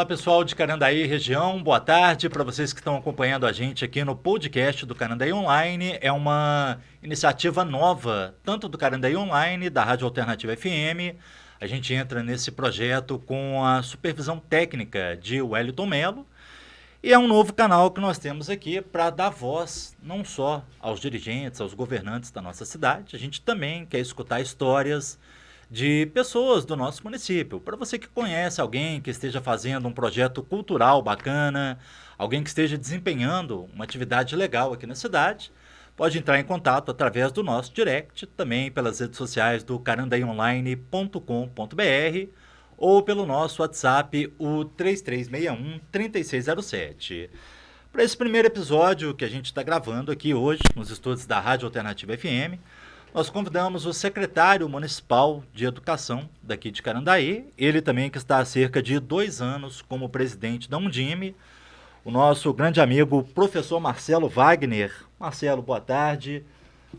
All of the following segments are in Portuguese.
Olá pessoal de Carandaí região, boa tarde para vocês que estão acompanhando a gente aqui no podcast do Carandaí Online. É uma iniciativa nova, tanto do Carandaí Online, da Rádio Alternativa FM. A gente entra nesse projeto com a supervisão técnica de Wellington Melo. E é um novo canal que nós temos aqui para dar voz não só aos dirigentes, aos governantes da nossa cidade. A gente também quer escutar histórias de pessoas do nosso município. Para você que conhece alguém que esteja fazendo um projeto cultural bacana, alguém que esteja desempenhando uma atividade legal aqui na cidade, pode entrar em contato através do nosso direct, também pelas redes sociais do carandaionline.com.br ou pelo nosso WhatsApp, o 3361-3607. Para esse primeiro episódio que a gente está gravando aqui hoje, nos estúdios da Rádio Alternativa FM, nós convidamos o secretário municipal de educação daqui de Carandaí, ele também que está há cerca de 2 anos como presidente da Undime, o nosso grande amigo professor Marcelo Wagner. Marcelo, boa tarde,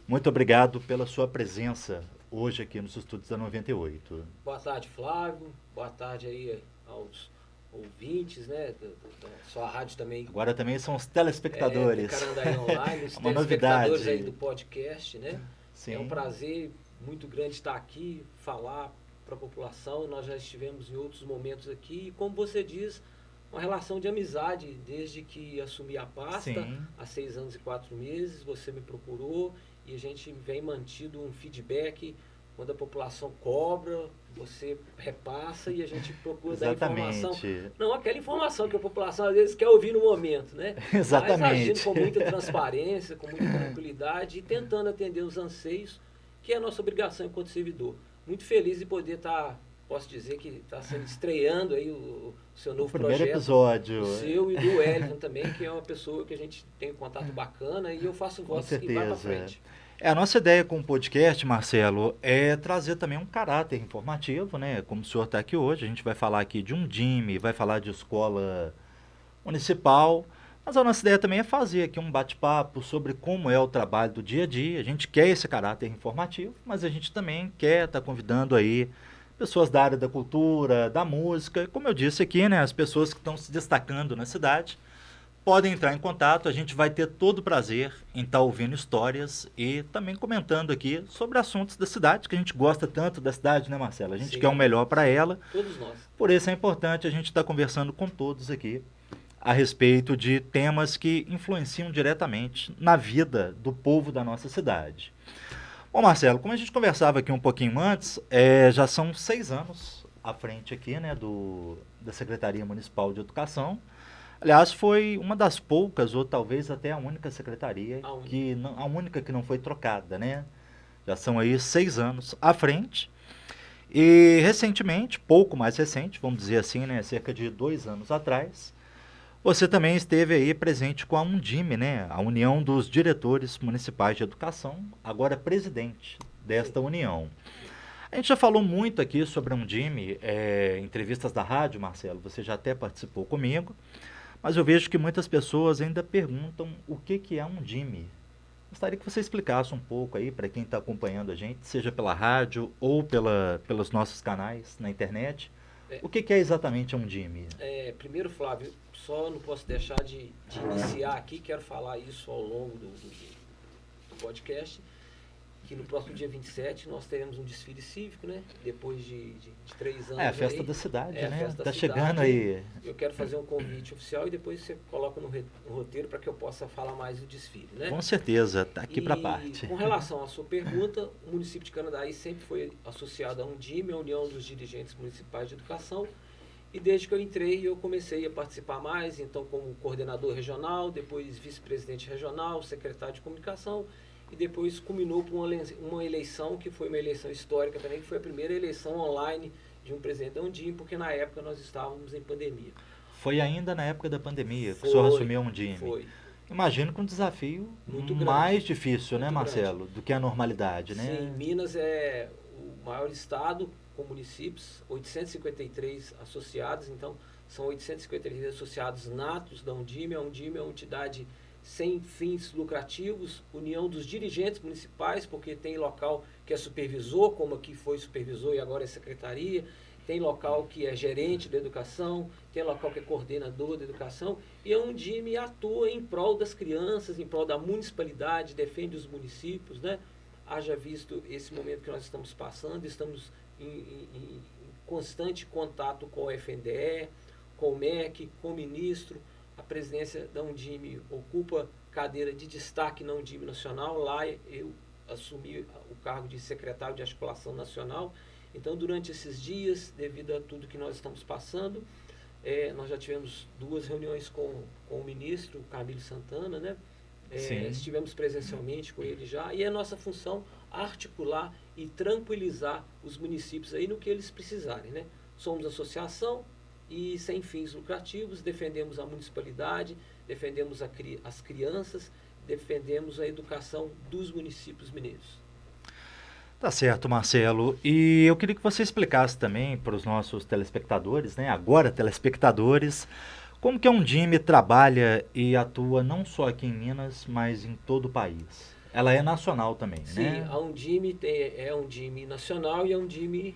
muito obrigado pela sua presença hoje aqui nos estúdios da 98. Boa tarde, Flávio, boa tarde aí aos ouvintes, né, da sua rádio também. Agora também são os telespectadores. Do Carandaí Online, os uma telespectadores novidade aí do podcast, né? Sim. É um prazer muito grande estar aqui, falar para a população. Nós já estivemos em outros momentos aqui e, como você diz, uma relação de amizade desde que assumi a pasta. Sim. Há 6 anos e 4 meses. Você me procurou e a gente vem mantido um feedback. Quando a população cobra, você repassa e a gente procura Exatamente. dar informação. Não aquela informação que a população às vezes quer ouvir no momento, né? Exatamente. Mas agindo com muita transparência, com muita tranquilidade e tentando atender os anseios, que é a nossa obrigação enquanto servidor. Muito feliz de poder estar, posso dizer que está sendo estreando aí o seu novo primeiro projeto. Episódio. O seu e do Wellington também, que é uma pessoa que a gente tem um contato bacana e eu faço voz e vai para frente. A nossa ideia com o podcast, Marcelo, é trazer também um caráter informativo, né? Como o senhor está aqui hoje, a gente vai falar aqui de Undime, vai falar de escola municipal, mas a nossa ideia também é fazer aqui um bate-papo sobre como é o trabalho do dia a dia. A gente quer esse caráter informativo, mas a gente também quer estar convidando aí pessoas da área da cultura, da música, como eu disse aqui, né? As pessoas que estão se destacando na cidade. Podem entrar em contato, a gente vai ter todo o prazer em estar ouvindo histórias e também comentando aqui sobre assuntos da cidade, que a gente gosta tanto da cidade, né, Marcelo? A gente quer o melhor para ela. Todos nós. Por isso é importante a gente estar conversando com todos aqui a respeito de temas que influenciam diretamente na vida do povo da nossa cidade. Bom, Marcelo, como a gente conversava aqui um pouquinho antes, já são 6 anos à frente aqui, né, da Secretaria Municipal de Educação. Aliás, foi uma das poucas, ou talvez até a única secretaria, a única que não foi trocada, né? Já são aí 6 anos à frente. E recentemente, pouco mais recente, vamos dizer assim, né? Cerca de 2 anos atrás, você também esteve aí presente com a Undime, né? A União dos Diretores Municipais de Educação, agora presidente desta união. A gente já falou muito aqui sobre a Undime, entrevistas da rádio, Marcelo, você já até participou comigo. Mas eu vejo que muitas pessoas ainda perguntam o que é a Undime. Gostaria que você explicasse um pouco aí para quem está acompanhando a gente, seja pela rádio ou pelos nossos canais na internet. O que é exatamente a Undime? Primeiro, Flávio, só não posso deixar de iniciar aqui, quero falar isso ao longo do podcast, que no próximo dia 27 nós teremos um desfile cívico, né? Depois de 3 anos. A festa da cidade, né? Está chegando aí. Eu quero fazer um convite oficial e depois você coloca no roteiro para que eu possa falar mais do desfile, né? Com certeza, está aqui para parte. Com relação à sua pergunta, o município de Carandaí sempre foi associado à Undime, a União dos Dirigentes Municipais de Educação, e desde que eu entrei eu comecei a participar mais, então como coordenador regional, depois vice-presidente regional, secretário de comunicação, e depois culminou com uma eleição que foi uma eleição histórica também, que foi a primeira eleição online de um presidente da Undime, porque na época nós estávamos em pandemia. Foi ainda na época da pandemia que o senhor assumiu a Undime? Foi. Imagino que um desafio muito mais difícil, muito né, Marcelo, grande. Do que a normalidade, né? Sim, Minas é o maior estado com municípios, 853 associados, então são 853 associados natos da Undime. A Undime é uma entidade sem fins lucrativos, união dos dirigentes municipais, porque tem local que é supervisor, como aqui foi supervisor e agora é secretaria, tem local que é gerente da educação, tem local que é coordenador da educação, e a Undime atua em prol das crianças, em prol da municipalidade, defende os municípios, né? Haja visto esse momento que nós estamos passando, estamos em constante contato com o FNDE, com o MEC, com o ministro. A presidência da Undime ocupa cadeira de destaque na Undime Nacional. Lá eu assumi o cargo de secretário de articulação nacional. Então, durante esses dias, devido a tudo que nós estamos passando, nós já tivemos 2 reuniões com o ministro Camilo Santana, né? Estivemos presencialmente com ele já, e é nossa função articular e tranquilizar os municípios aí no que eles precisarem, né? Somos associação e sem fins lucrativos, defendemos a municipalidade, defendemos as crianças, defendemos a educação dos municípios mineiros. Tá certo, Marcelo. E eu queria que você explicasse também para os nossos telespectadores, né? Agora telespectadores, como que a Undime trabalha e atua não só aqui em Minas, mas em todo o país. Ela é nacional também, Sim, né? a Undime é a Undime nacional e a Undime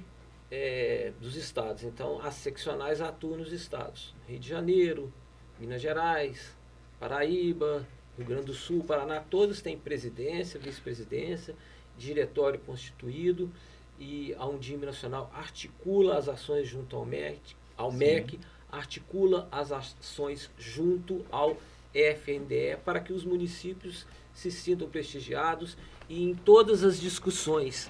dos estados. Então, as seccionais atuam nos estados. Rio de Janeiro, Minas Gerais, Paraíba, Rio Grande do Sul, Paraná, todos têm presidência, vice-presidência, diretório constituído, e a Undime Nacional articula as ações junto ao MEC, articula as ações junto ao FNDE para que os municípios se sintam prestigiados, e em todas as discussões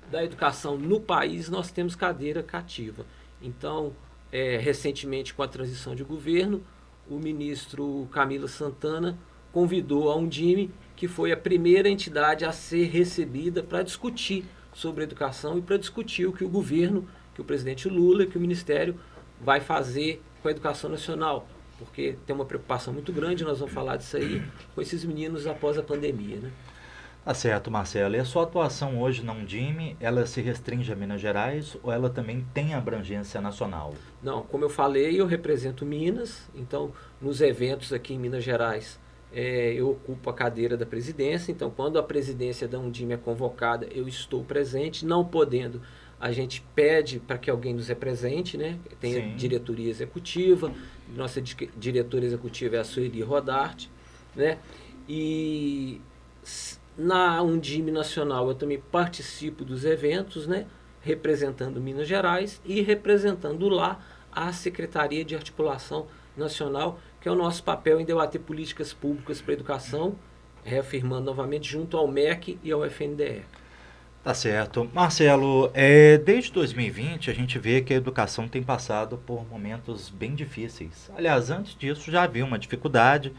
da educação no país nós temos cadeira cativa. Então, recentemente, com a transição de governo, o ministro Camilo Santana convidou a Undime, que foi a primeira entidade a ser recebida para discutir sobre educação e para discutir o que o governo, que o presidente Lula, que o Ministério vai fazer com a educação nacional, porque tem uma preocupação muito grande, nós vamos falar disso aí, com esses meninos após a pandemia, né? Tá certo, Marcelo. E a sua atuação hoje na Undime, ela se restringe a Minas Gerais ou ela também tem abrangência nacional? Não, como eu falei, eu represento Minas, então nos eventos aqui em Minas Gerais, eu ocupo a cadeira da presidência. Então, quando a presidência da Undime é convocada, eu estou presente. Não podendo, a gente pede para que alguém nos represente, né? Tem a diretoria executiva, nossa diretora executiva é a Sueli Rodarte, né? E na Undime Nacional eu também participo dos eventos, né? Representando Minas Gerais e representando lá a Secretaria de Articulação Nacional, que é o nosso papel em debater políticas públicas para a educação, reafirmando novamente junto ao MEC e ao FNDE. Tá certo. Marcelo, desde 2020 a gente vê que a educação tem passado por momentos bem difíceis. Aliás, antes disso já havia uma dificuldade.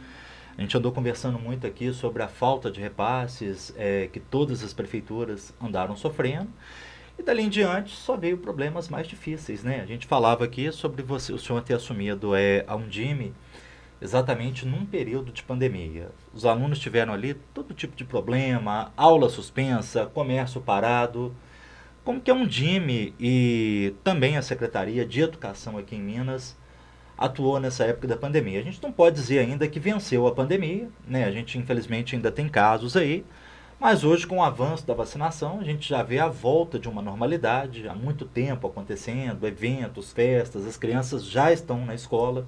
A gente andou conversando muito aqui sobre a falta de repasses que todas as prefeituras andaram sofrendo. E dali em diante só veio problemas mais difíceis, né? A gente falava aqui sobre o senhor ter assumido a Undime exatamente num período de pandemia. Os alunos tiveram ali todo tipo de problema, aula suspensa, comércio parado. Como que a Undime e também a Secretaria de Educação aqui em Minas atuou nessa época da pandemia? A gente não pode dizer ainda que venceu a pandemia, né? A gente infelizmente ainda tem casos aí, mas hoje, com o avanço da vacinação, a gente já vê a volta de uma normalidade, há muito tempo acontecendo, eventos, festas, as crianças já estão na escola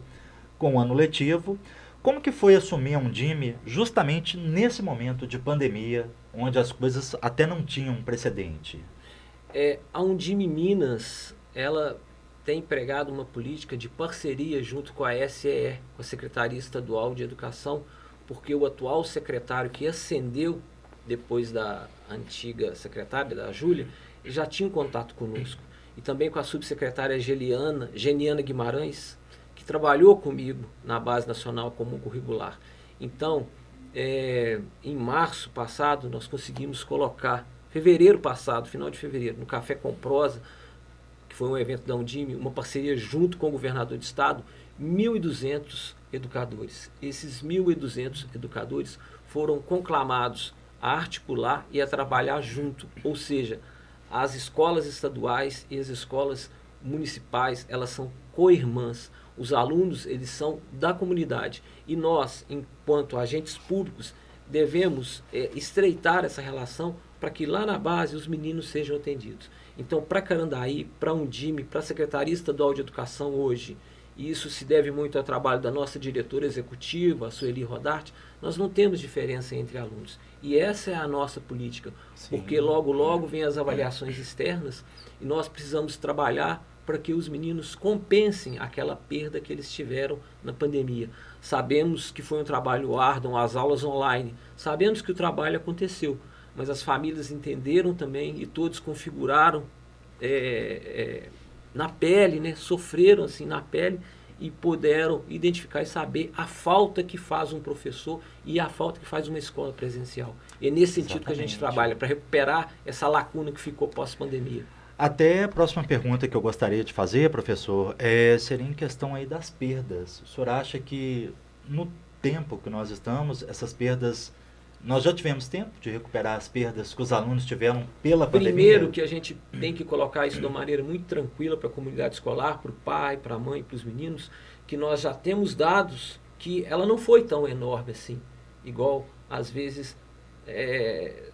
com o ano letivo. Como que foi assumir a Undime justamente nesse momento de pandemia, onde as coisas até não tinham precedente? A Undime Minas, ela tem empregado uma política de parceria junto com a SEE, com a Secretaria Estadual de Educação, porque o atual secretário que ascendeu depois da antiga secretária, da Júlia, já tinha um contato conosco. E também com a subsecretária Geniana Guimarães, que trabalhou comigo na Base Nacional Comum Curricular. Então, em março passado, nós conseguimos colocar, fevereiro passado, final de fevereiro, no Café com Prosa, que foi um evento da Undime, uma parceria junto com o governador de estado, 1.200 educadores. Esses 1.200 educadores foram conclamados a articular e a trabalhar junto, ou seja, as escolas estaduais e as escolas municipais, elas são co-irmãs. Os alunos, eles são da comunidade, e nós, enquanto agentes públicos, devemos estreitar essa relação para que lá na base os meninos sejam atendidos. Então, para Carandaí, para Undime, para a Secretaria Estadual de Educação hoje, e isso se deve muito ao trabalho da nossa diretora executiva, a Sueli Rodarte, nós não temos diferença entre alunos. E essa é a nossa política, Sim. porque logo, logo vem as avaliações externas e nós precisamos trabalhar para que os meninos compensem aquela perda que eles tiveram na pandemia. Sabemos que foi um trabalho árduo, as aulas online, sabemos que o trabalho aconteceu, mas as famílias entenderam também e todos configuraram na pele, né? Sofreram assim na pele e puderam identificar e saber a falta que faz um professor e a falta que faz uma escola presencial. E é nesse sentido que a gente trabalha, para recuperar essa lacuna que ficou pós-pandemia. Até a próxima pergunta que eu gostaria de fazer, professor, seria em questão aí das perdas. O senhor acha que no tempo que nós estamos, essas perdas, nós já tivemos tempo de recuperar as perdas que os alunos tiveram pela pandemia? Primeiro que a gente tem que colocar isso de uma maneira muito tranquila para a comunidade escolar, para o pai, para a mãe, para os meninos, que nós já temos dados que ela não foi tão enorme assim, igual às vezes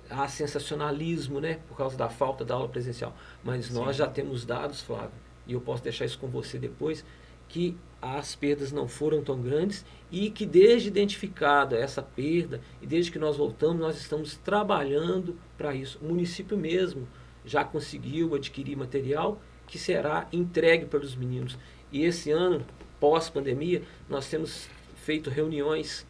há sensacionalismo, né, por causa da falta da aula presencial. Mas nós já temos dados, Flávio, e eu posso deixar isso com você depois, que as perdas não foram tão grandes e que desde identificada essa perda e desde que nós voltamos, nós estamos trabalhando para isso. O município mesmo já conseguiu adquirir material que será entregue para os meninos. E esse ano, pós-pandemia, nós temos feito reuniões,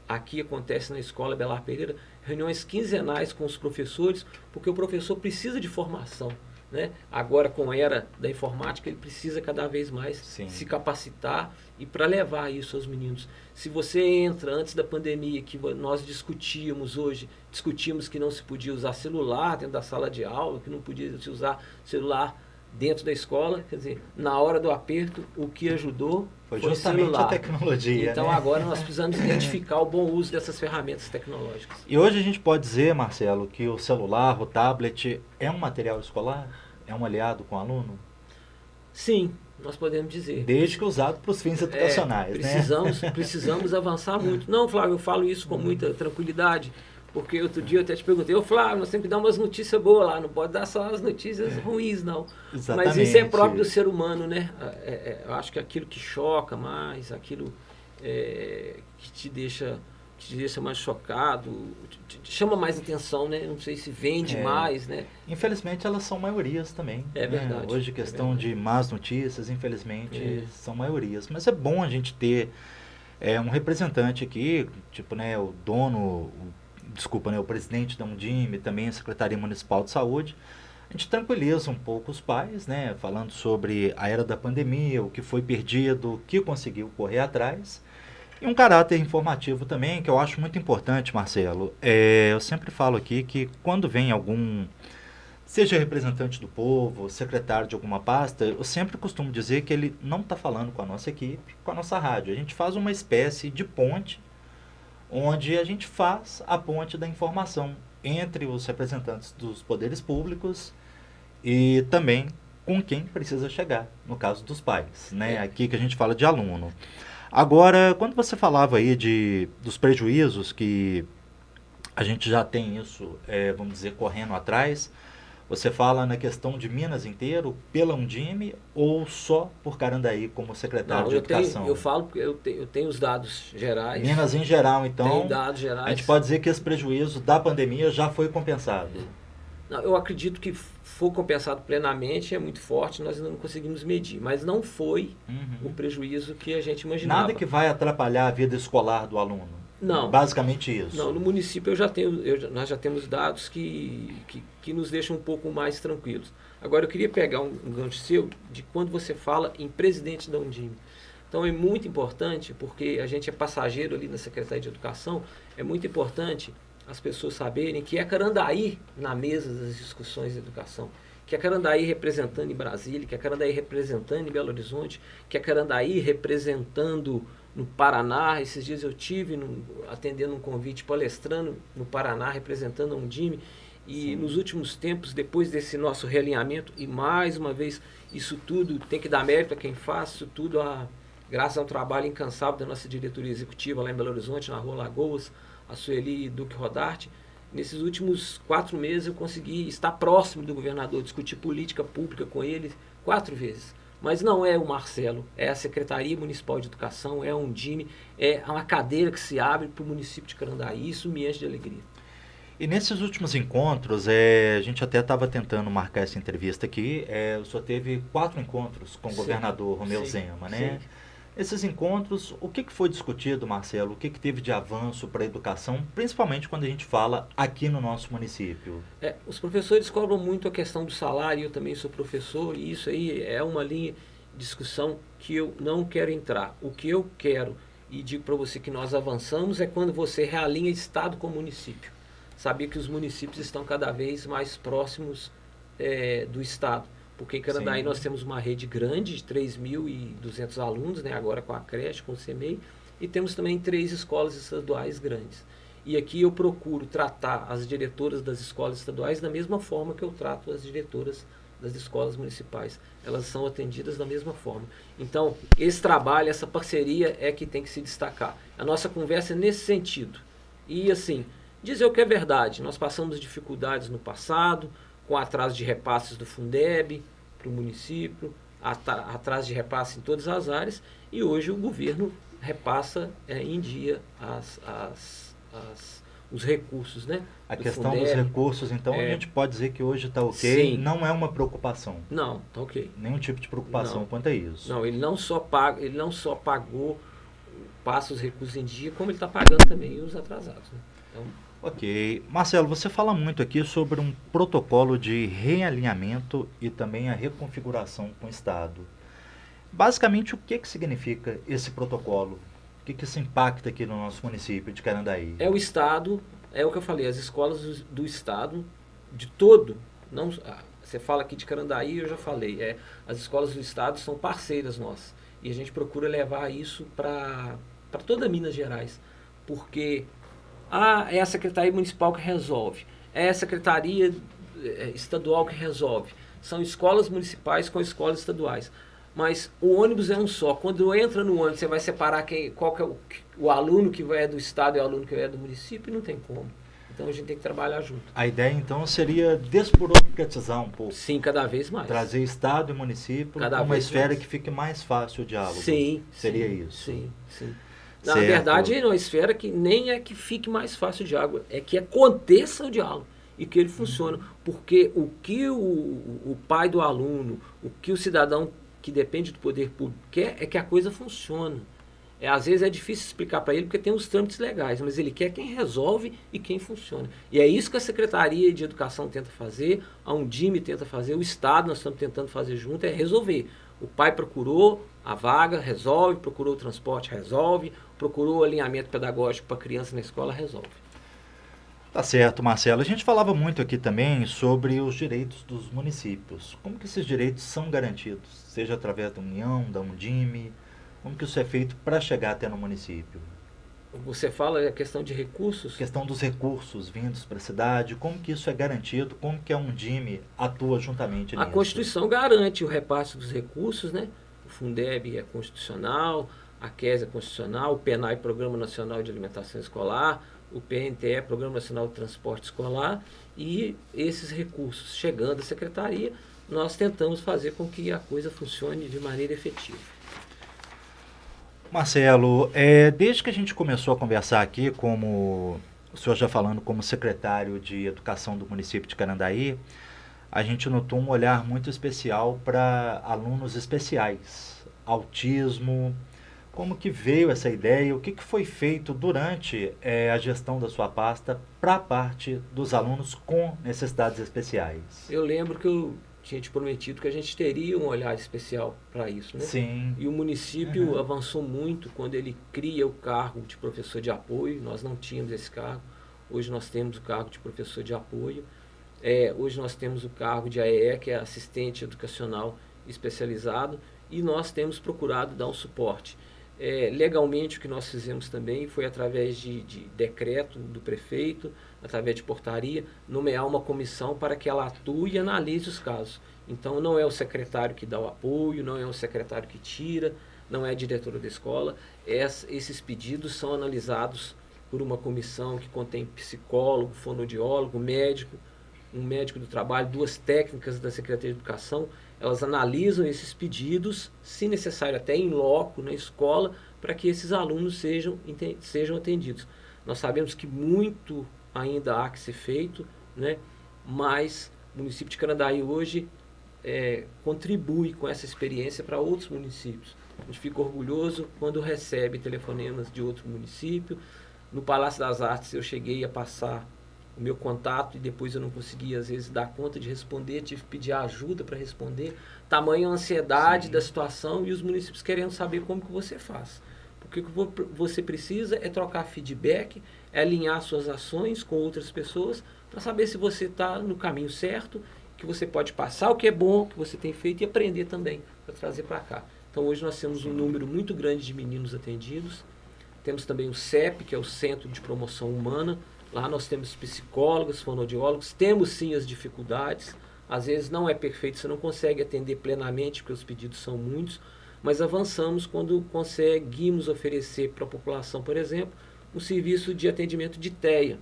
aqui acontece na Escola Belar Pereira, reuniões quinzenais com os professores, porque o professor precisa de formação. Né? Agora, com a era da informática, ele precisa cada vez mais se capacitar e para levar isso aos meninos. Se você entra antes da pandemia, que nós discutimos que não se podia usar celular dentro da sala de aula, que não podia se usar celular dentro da escola, quer dizer, na hora do aperto, o que ajudou foi justamente celular. A tecnologia. Então, né? Agora nós precisamos identificar o bom uso dessas ferramentas tecnológicas. E hoje a gente pode dizer, Marcelo, que o celular, o tablet, é um material escolar? É um aliado com o aluno? Sim, nós podemos dizer. Desde que usado para os fins educacionais, precisamos avançar muito. Não, Flávio, eu falo isso com muita tranquilidade, porque outro dia eu até te perguntei, Flávio, nós temos que dar umas notícias boas lá, não pode dar só as notícias ruins, não. Exatamente. Mas isso é próprio do ser humano, né? Eu acho que aquilo que choca mais, aquilo que te deixa mais chocado, te chama mais atenção, né? Não sei se vende mais, né? Infelizmente elas são maiorias também. É verdade. Hoje questão de más notícias, infelizmente, são maiorias. Mas é bom a gente ter um representante aqui, tipo, né, o presidente da Undime, também a Secretaria Municipal de Saúde. A gente tranquiliza um pouco os pais, né, falando sobre a era da pandemia, o que foi perdido, o que conseguiu correr atrás. E um caráter informativo também, que eu acho muito importante, Marcelo. Eu sempre falo aqui que quando vem algum, seja representante do povo, secretário de alguma pasta, eu sempre costumo dizer que ele não está falando com a nossa equipe, com a nossa rádio. A gente faz uma espécie de ponte, onde a gente faz a ponte da informação entre os representantes dos poderes públicos e também com quem precisa chegar, no caso dos pais, né? Aqui que a gente fala de aluno. Agora, quando você falava aí dos prejuízos que a gente já tem isso, vamos dizer, correndo atrás, você fala na questão de Minas inteiro, pela Undime ou só por Carandaí como secretário de Educação? Eu falo porque eu tenho os dados gerais. Minas em geral, então, tem dados gerais. A gente pode dizer que esse prejuízo da pandemia já foi compensado. Não, eu acredito que foi compensado plenamente, é muito forte, nós ainda não conseguimos medir, mas não foi o prejuízo que a gente imaginava. Nada que vai atrapalhar a vida escolar do aluno? Não. Basicamente isso? Não, no município nós já temos dados que nos deixam um pouco mais tranquilos. Agora, eu queria pegar um gancho seu de quando você fala em presidente da Undime. Então, é muito importante, porque a gente é passageiro ali na Secretaria de Educação, é muito importante as pessoas saberem que é Carandaí na mesa das discussões de educação, que é Carandaí representando em Brasília, que é Carandaí representando em Belo Horizonte, que é Carandaí representando no Paraná. Esses dias eu tive atendendo um convite, palestrando no Paraná, representando a Undime. E nos últimos tempos, depois desse nosso realinhamento, e mais uma vez, isso tudo tem que dar mérito a quem faz, isso tudo graças ao trabalho incansável da nossa diretoria executiva lá em Belo Horizonte, na Rua Lagoas, a Sueli Duque Rodarte, Nesses últimos 4 meses eu consegui estar próximo do governador, discutir política pública com ele 4 vezes. Mas não é o Marcelo, é a Secretaria Municipal de Educação, é a Undime, é uma cadeira que se abre para o município de Carandaí. Isso me enche de alegria. E nesses últimos encontros, a gente até estava tentando marcar essa entrevista aqui, o senhor teve 4 encontros com o governador Romeu Zema, né? Sim. Esses encontros, o que foi discutido, Marcelo? O que teve de avanço para a educação, principalmente quando a gente fala aqui no nosso município? Os professores cobram muito a questão do salário, eu também sou professor, e isso aí é uma linha de discussão que eu não quero entrar. O que eu quero, e digo para você que nós avançamos, é quando você realinha Estado com município. Saber que os municípios estão cada vez mais próximos do Estado. Porque em Carandaí nós temos uma rede grande de 3.200 alunos, né, agora com a creche, com o CEMEI, e temos também 3 escolas estaduais grandes. E aqui eu procuro tratar as diretoras das escolas estaduais da mesma forma que eu trato as diretoras das escolas municipais. Elas são atendidas da mesma forma. Então, esse trabalho, essa parceria é que tem que se destacar. A nossa conversa é nesse sentido. E assim, dizer o que é verdade, nós passamos dificuldades no passado, com atraso de repasses do Fundeb para o município, atraso de repasse em todas as áreas, e hoje o governo repassa em dia os recursos, né? A questão Fundeb, dos recursos, então, a gente pode dizer que hoje está ok, sim. Não é uma preocupação. Não, está ok. Nenhum tipo de preocupação quanto a isso. Não, ele não só pagou, passa os recursos em dia, como ele está pagando também os atrasados, né? Então, ok. Marcelo, você fala muito aqui sobre um protocolo de realinhamento e também a reconfiguração com o Estado. Basicamente, o que significa esse protocolo? O que isso impacta aqui no nosso município de Carandaí? É o Estado, é o que eu falei, as escolas do Estado, de todo, não, você fala aqui de Carandaí, eu já falei, as escolas do Estado são parceiras nossas. E a gente procura levar isso para toda Minas Gerais, porque é a Secretaria Municipal que resolve, é a Secretaria Estadual que resolve. São escolas municipais com escolas estaduais. Mas o ônibus é um só. Quando entra no ônibus, você vai separar qual que é o aluno que é do Estado e o aluno que é do município, não tem como. Então a gente tem que trabalhar junto. A ideia então seria desburocratizar um pouco. Sim, cada vez mais. Trazer Estado e município para uma esfera que fique mais fácil o diálogo. Sim. Seria isso. Sim. Na verdade, é uma esfera que nem é que fique mais fácil o diálogo, é que aconteça o diálogo e que ele funcione. Porque o que o pai do aluno, o que o cidadão que depende do poder público quer é que a coisa funcione. Às vezes é difícil explicar para ele porque tem os trâmites legais, mas ele quer quem resolve e quem funciona. E é isso que a Secretaria de Educação tenta fazer, a Undime tenta fazer, o Estado nós estamos tentando fazer junto, é resolver. O pai procurou a vaga, resolve, procurou o transporte, resolve, procurou o alinhamento pedagógico para a criança na escola, resolve. Tá certo, Marcelo. A gente falava muito aqui também sobre os direitos dos municípios. Como que esses direitos são garantidos? Seja através da União, da Undime, como que isso é feito para chegar até no município? Você fala a questão de recursos? Questão dos recursos vindos para a cidade, como que isso é garantido, como que a Undime atua juntamente nisso? A Constituição garante o repasse dos recursos, né? O Fundeb é constitucional, a QES é constitucional, o PENAI, Programa Nacional de Alimentação Escolar, o PNTE, Programa Nacional de Transporte Escolar, e esses recursos chegando à Secretaria, nós tentamos fazer com que a coisa funcione de maneira efetiva. Marcelo, desde que a gente começou a conversar aqui, como o senhor já falando como secretário de Educação do município de Carandaí, a gente notou um olhar muito especial para alunos especiais, autismo. Como que veio essa ideia? O que foi feito durante a gestão da sua pasta para a parte dos alunos com necessidades especiais? Eu lembro que eu tinha te prometido que a gente teria um olhar especial para isso, né? Sim. E o município avançou muito quando ele cria o cargo de professor de apoio. Nós não tínhamos esse cargo. Hoje nós temos o cargo de professor de apoio. Hoje nós temos o cargo de AEE, que é assistente educacional especializado, e nós temos procurado dar um suporte. Legalmente, o que nós fizemos também foi, através de decreto do prefeito, através de portaria, nomear uma comissão para que ela atue e analise os casos. Então, não é o secretário que dá o apoio, não é o secretário que tira, não é a diretora da escola. Esses pedidos são analisados por uma comissão que contém psicólogo, fonoaudiólogo, médico, um médico do trabalho, 2 técnicas da Secretaria de Educação. Elas analisam esses pedidos, se necessário até em loco, na escola, para que esses alunos sejam atendidos. Nós sabemos que muito ainda há que ser feito, né? Mas o município de Canandaí hoje contribui com essa experiência para outros municípios. A gente fica orgulhoso quando recebe telefonemas de outro município. No Palácio das Artes eu cheguei a passar o meu contato e depois eu não conseguia, às vezes, dar conta de responder, tive que pedir ajuda para responder. Tamanha a ansiedade da situação e os municípios querendo saber como que você faz. Porque o que você precisa é trocar feedback, é alinhar suas ações com outras pessoas para saber se você está no caminho certo, que você pode passar o que é bom, que você tem feito e aprender também para trazer para cá. Então hoje nós temos um número muito grande de meninos atendidos. Temos também o CEP, que é o Centro de Promoção Humana. Lá nós temos psicólogos, fonoaudiólogos, temos sim as dificuldades. Às vezes não é perfeito, você não consegue atender plenamente, porque os pedidos são muitos, mas avançamos quando conseguimos oferecer para a população, por exemplo, um serviço de atendimento de TEA,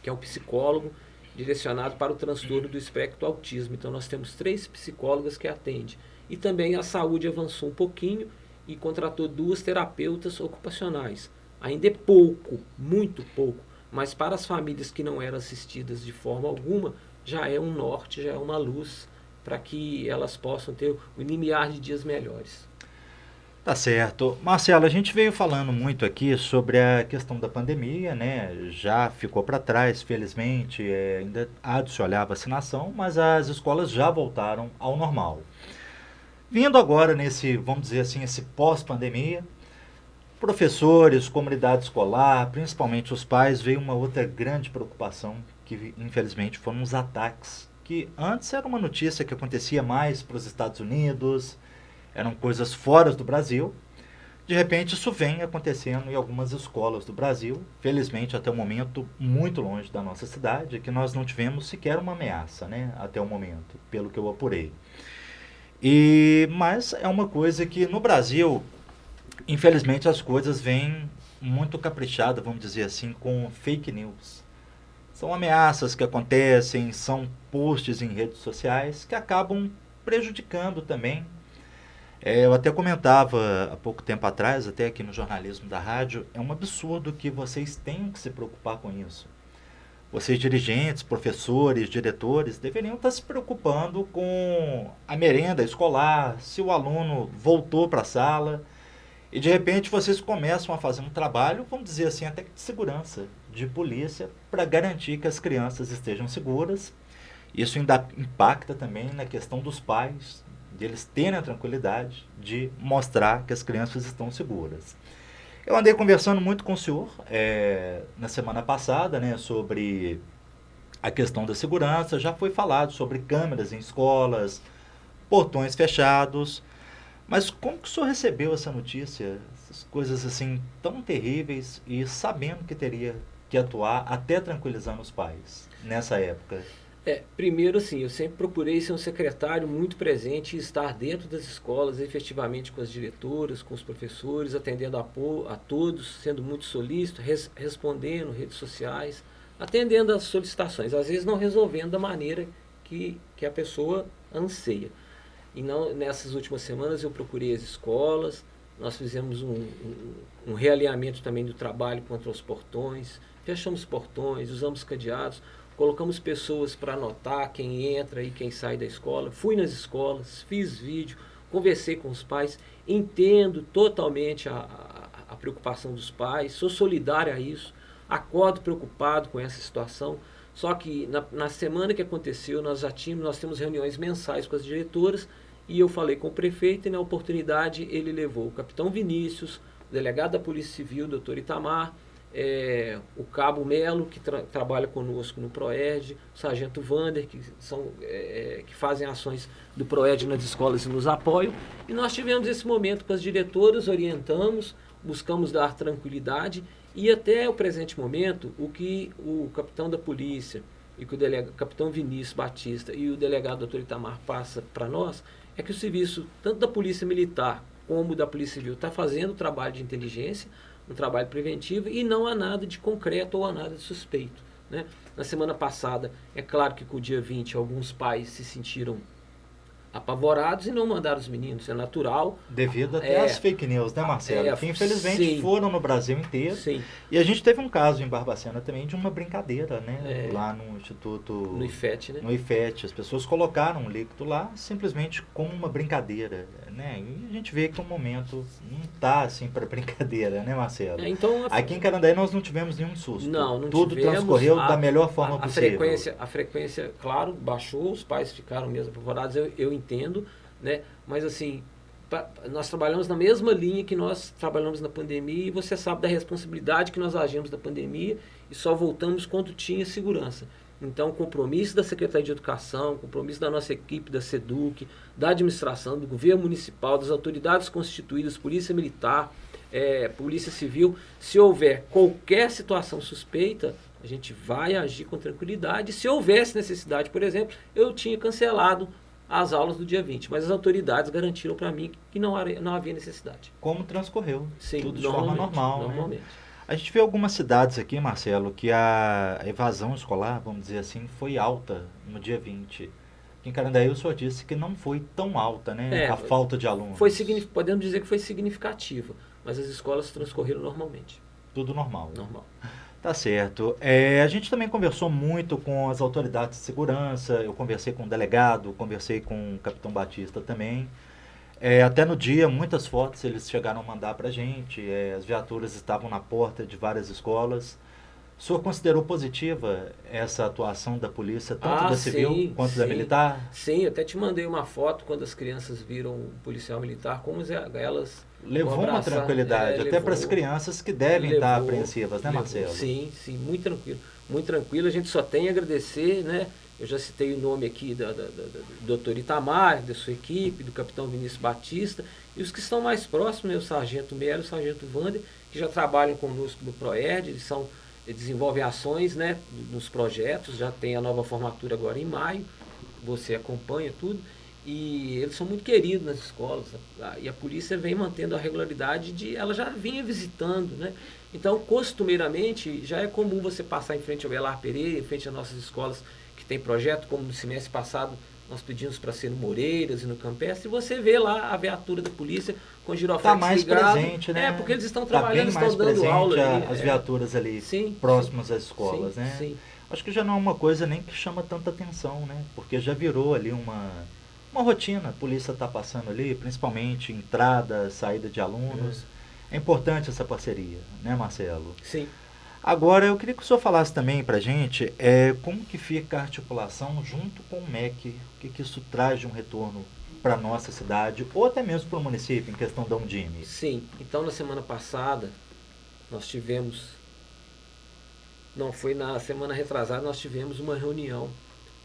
que é um psicólogo direcionado para o transtorno do espectro do autismo. Então nós temos 3 psicólogas que atendem. E também a saúde avançou um pouquinho e contratou 2 terapeutas ocupacionais. Ainda é pouco, muito pouco, mas para as famílias que não eram assistidas de forma alguma, já é um norte, já é uma luz para que elas possam ter o limiar de dias melhores. Tá certo. Marcelo, a gente veio falando muito aqui sobre a questão da pandemia, né? Já ficou para trás, felizmente, ainda há de se olhar a vacinação, mas as escolas já voltaram ao normal. Vindo agora nesse, vamos dizer assim, esse pós-pandemia, professores, comunidade escolar, principalmente os pais, veio uma outra grande preocupação, que infelizmente foram os ataques, que antes era uma notícia que acontecia mais para os Estados Unidos, eram coisas fora do Brasil. De repente isso vem acontecendo em algumas escolas do Brasil, felizmente até o momento muito longe da nossa cidade, que nós não tivemos sequer uma ameaça, né, até o momento, pelo que eu apurei. Mas é uma coisa que no Brasil, infelizmente as coisas vêm muito caprichadas, vamos dizer assim, com fake news. São ameaças que acontecem, são posts em redes sociais que acabam prejudicando também. Eu até comentava há pouco tempo atrás, até aqui no jornalismo da rádio, é um absurdo que vocês tenham que se preocupar com isso. Vocês dirigentes, professores, diretores, deveriam estar se preocupando com a merenda escolar, se o aluno voltou para a sala, e de repente vocês começam a fazer um trabalho, vamos dizer assim, até de segurança, de polícia, para garantir que as crianças estejam seguras. Isso ainda impacta também na questão dos pais, de eles terem a tranquilidade de mostrar que as crianças estão seguras. Eu andei conversando muito com o senhor na semana passada, né, sobre a questão da segurança. Já foi falado sobre câmeras em escolas, portões fechados. Mas como que o senhor recebeu essa notícia? Essas coisas assim tão terríveis e sabendo que teria que atuar até tranquilizando os pais nessa época? Primeiro assim, eu sempre procurei ser um secretário muito presente e estar dentro das escolas, efetivamente com as diretoras, com os professores, atendendo a todos, sendo muito solícito, respondendo redes sociais, atendendo as solicitações, às vezes não resolvendo da maneira que a pessoa anseia. E não, nessas últimas semanas eu procurei as escolas, nós fizemos um realinhamento também do trabalho contra os portões, fechamos portões, usamos cadeados, colocamos pessoas para anotar quem entra e quem sai da escola. Fui nas escolas, fiz vídeo, conversei com os pais, entendo totalmente a preocupação dos pais, sou solidário a isso, acordo preocupado com essa situação. Só que na semana que aconteceu, nós temos reuniões mensais com as diretoras e eu falei com o prefeito e na oportunidade ele levou o capitão Vinícius, o delegado da Polícia Civil, doutor Itamar, o Cabo Melo, que trabalha conosco no PROERD, o Sargento Vander, que fazem ações do PROERD nas escolas e nos apoiam. E nós tivemos esse momento com as diretoras, orientamos, buscamos dar tranquilidade e até o presente momento, o que o capitão da polícia e que o capitão Vinícius Batista e o delegado Dr. Itamar passa para nós, é que o serviço, tanto da Polícia Militar como da Polícia Civil, está fazendo o trabalho de inteligência. um trabalho preventivo e não há nada de concreto ou há nada de suspeito, né? Na semana passada, é claro que com o dia 20 alguns pais se sentiram apavorados e não mandaram os meninos, é natural. Devido até às fake news, né, Marcelo? Que infelizmente sim, foram no Brasil inteiro. sim. E a gente teve um caso em Barbacena também de uma brincadeira, né? Lá no Instituto... No IFET, né? No IFET. As pessoas colocaram um líquido lá simplesmente como uma brincadeira, né? E a gente vê que o momento não tá assim para brincadeira, né, Marcelo? Então, aqui em Carandaí nós não tivemos nenhum susto. Não Tudo tivemos. transcorreu da melhor forma possível. A frequência, claro, baixou, os pais ficaram mesmo apavorados, eu entendo, né? Mas assim, nós trabalhamos na mesma linha que nós trabalhamos na pandemia e você sabe da responsabilidade que nós agimos na pandemia e só voltamos quando tinha segurança. Então, o compromisso da Secretaria de Educação, o compromisso da nossa equipe, da SEDUC, da administração, do governo municipal, das autoridades constituídas, Polícia Militar, Polícia Civil, se houver qualquer situação suspeita, a gente vai agir com tranquilidade. Se houvesse necessidade, por exemplo, eu tinha cancelado as aulas do dia 20, mas as autoridades garantiram para mim que não havia necessidade. Como transcorreu? Sim, tudo de forma normal. Normalmente. Né? A gente vê algumas cidades aqui, Marcelo, que a evasão escolar, vamos dizer assim, foi alta no dia 20. Aqui em Carandaí o senhor disse que não foi tão alta, né? A falta de alunos. Podemos dizer que foi significativa, mas as escolas transcorreram normalmente. Tudo normal. Normal. Tá certo. A gente também conversou muito com as autoridades de segurança, eu conversei com o delegado, conversei com o capitão Batista também. Até no dia, muitas fotos eles chegaram a mandar pra gente, as viaturas estavam na porta de várias escolas. O senhor considerou positiva essa atuação da polícia, tanto da civil quanto da militar? Sim, eu até te mandei uma foto quando as crianças viram o policial militar, como elas... Levou uma tranquilidade, até para as crianças que devem estar apreensivas, né, Marcelo? Sim, muito tranquilo. Muito tranquilo, a gente só tem a agradecer, né? Eu já citei o nome aqui do Dr. Itamar, da sua equipe, do capitão Vinícius Batista, e os que estão mais próximos, né, o sargento Melo e o sargento Wander, que já trabalham conosco no PROERD, eles desenvolvem ações, né, nos projetos, já tem a nova formatura agora em maio, você acompanha tudo, e eles são muito queridos nas escolas, e a polícia vem mantendo a regularidade ela já vinha visitando, né? Então, costumeiramente, já é comum você passar em frente ao Belar Pereira, em frente às nossas escolas que tem projeto, como no semestre passado nós pedimos para ser no Moreiras e no Campestre, e você vê lá a viatura da polícia com giroflex mais ligado. Presente, né? Porque eles estão trabalhando, bem estão dando aula ali. As viaturas ali próximas às escolas, né? Sim. Acho que já não é uma coisa nem que chama tanta atenção, né? Porque já virou ali uma rotina, a polícia está passando ali, principalmente entrada, saída de alunos. É importante essa parceria, né, Marcelo? Sim. Agora, eu queria que o senhor falasse também para a gente como que fica a articulação junto com o MEC, o que isso traz de um retorno para a nossa cidade, ou até mesmo para o município, em questão da Undime. Sim, então na semana passada, nós tivemos, não foi na semana retrasada, nós tivemos uma reunião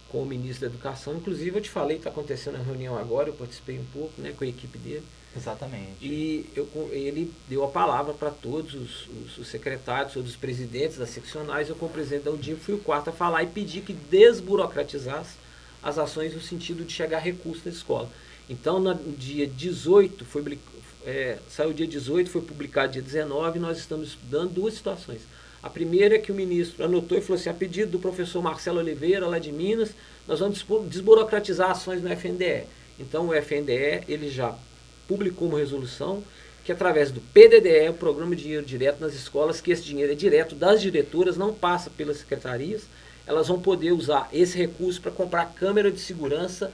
com o ministro da Educação, inclusive eu te falei que está acontecendo a reunião agora, eu participei um pouco, né, com a equipe dele. Exatamente. E ele deu a palavra para todos os secretários, todos os presidentes das seccionais, eu como presidente da Undime fui o quarto a falar e pedi que desburocratizasse as ações no sentido de chegar recurso na escola. Então, no dia 18, saiu dia 18, foi publicado dia 19, nós estamos estudando duas situações. A primeira é que o ministro anotou e falou assim, a pedido do professor Marcelo Oliveira, lá de Minas, nós vamos desburocratizar ações no FNDE. Então, o FNDE, ele já publicou uma resolução que, através do PDDE, o Programa de Dinheiro Direto nas Escolas, que esse dinheiro é direto das diretoras, não passa pelas secretarias, elas vão poder usar esse recurso para comprar câmera de segurança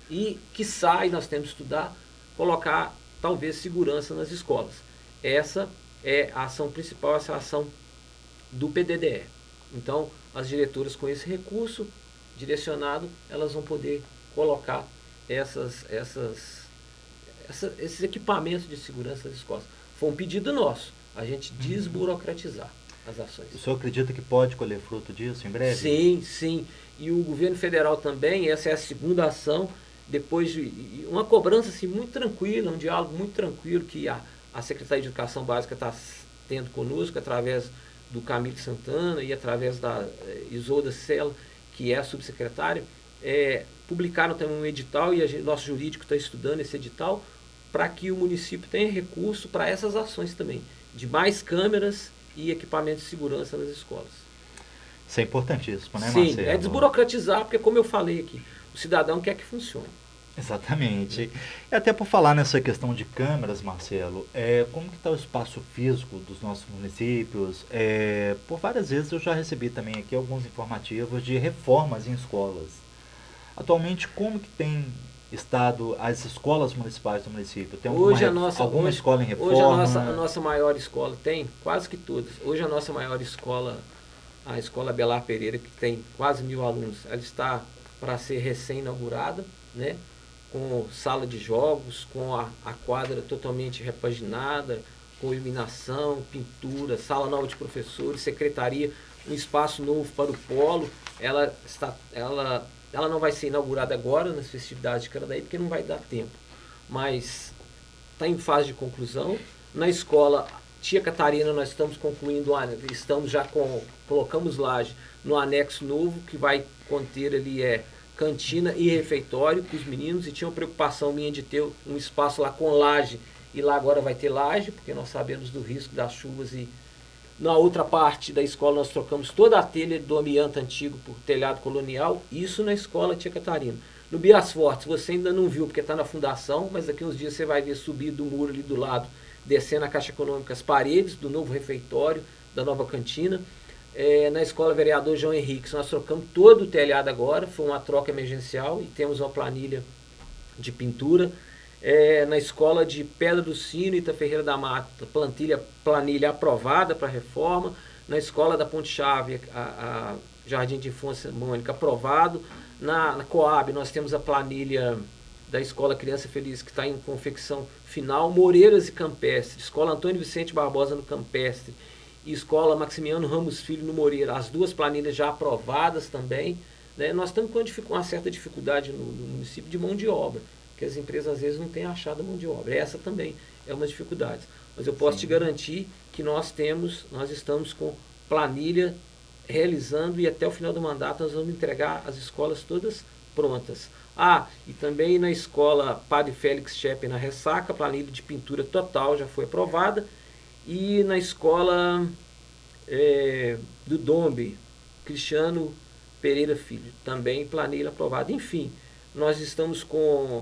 e, quiçá, nós temos que estudar, colocar, talvez, segurança nas escolas. Essa é a ação principal, essa é a ação do PDDE. Então, as diretoras com esse recurso direcionado, elas vão poder colocar esses equipamentos de segurança das escolas. Foi um pedido nosso, a gente desburocratizar as ações. O senhor acredita que pode colher fruto disso em breve? Sim. E o governo federal também, essa é a segunda ação, depois de uma cobrança assim, muito tranquila, um diálogo muito tranquilo que a Secretaria de Educação Básica está tendo conosco, através do Camilo Santana e através da Isolda Sela, que é a subsecretária, publicaram também um edital e nosso jurídico está estudando esse edital, para que o município tenha recurso para essas ações também, de mais câmeras e equipamentos de segurança nas escolas. Isso é importantíssimo, né, Sim, Marcelo? é desburocratizar, porque como eu falei aqui, o cidadão quer que funcione. Exatamente. E até por falar nessa questão de câmeras, Marcelo, como que está o espaço físico dos nossos municípios? Por várias vezes eu já recebi também aqui alguns informativos de reformas em escolas. Atualmente, como que tem estado as escolas municipais do município? Tem alguma escola em reforma? Hoje a nossa maior escola tem, quase que todas. Hoje a nossa maior escola, a Escola Belar Pereira, que tem quase 1.000 alunos, ela está para ser recém-inaugurada, né? Com sala de jogos, com a quadra totalmente repaginada, com iluminação, pintura, sala nova de professores, secretaria, um espaço novo para o polo. Ela não vai ser inaugurada agora nas festividades de Canadaí, porque não vai dar tempo, mas está em fase de conclusão. Na escola Tia Catarina nós estamos concluindo, colocamos laje no anexo novo, que vai conter ali cantina e refeitório para os meninos, e tinha uma preocupação minha de ter um espaço lá com laje, e lá agora vai ter laje, porque nós sabemos do risco das chuvas. E na outra parte da escola nós trocamos toda a telha do amianto antigo por telhado colonial, isso na escola Tia Catarina. No Bias Fortes, você ainda não viu porque está na fundação, mas daqui uns dias você vai ver subir do muro ali do lado, descendo a Caixa Econômica, as paredes do novo refeitório, da nova cantina. Na escola Vereador João Henrique, nós trocamos todo o telhado agora, foi uma troca emergencial e temos uma planilha de pintura. Na escola de Pedra do Sino, Ita Ferreira da Mata, planilha aprovada para reforma. Na escola da Ponte Chave, a Jardim de Infância Mônica, aprovado. Na Coab, nós temos a planilha da Escola Criança Feliz, que está em confecção final. Moreiras e Campestre, Escola Antônio Vicente Barbosa no Campestre e Escola Maximiano Ramos Filho no Moreira, as duas planilhas já aprovadas também, né? Nós estamos com uma certa dificuldade no município de mão de obra, que as empresas às vezes não têm achado mão de obra. Essa também é uma dificuldade. Mas eu posso te garantir que nós estamos com planilha realizando, e até o final do mandato nós vamos entregar as escolas todas prontas. E também na escola Padre Félix Schepe, na Ressaca, a planilha de pintura total já foi aprovada. E na escola do Dombe, Cristiano Pereira Filho, também planilha aprovada. Enfim, nós estamos com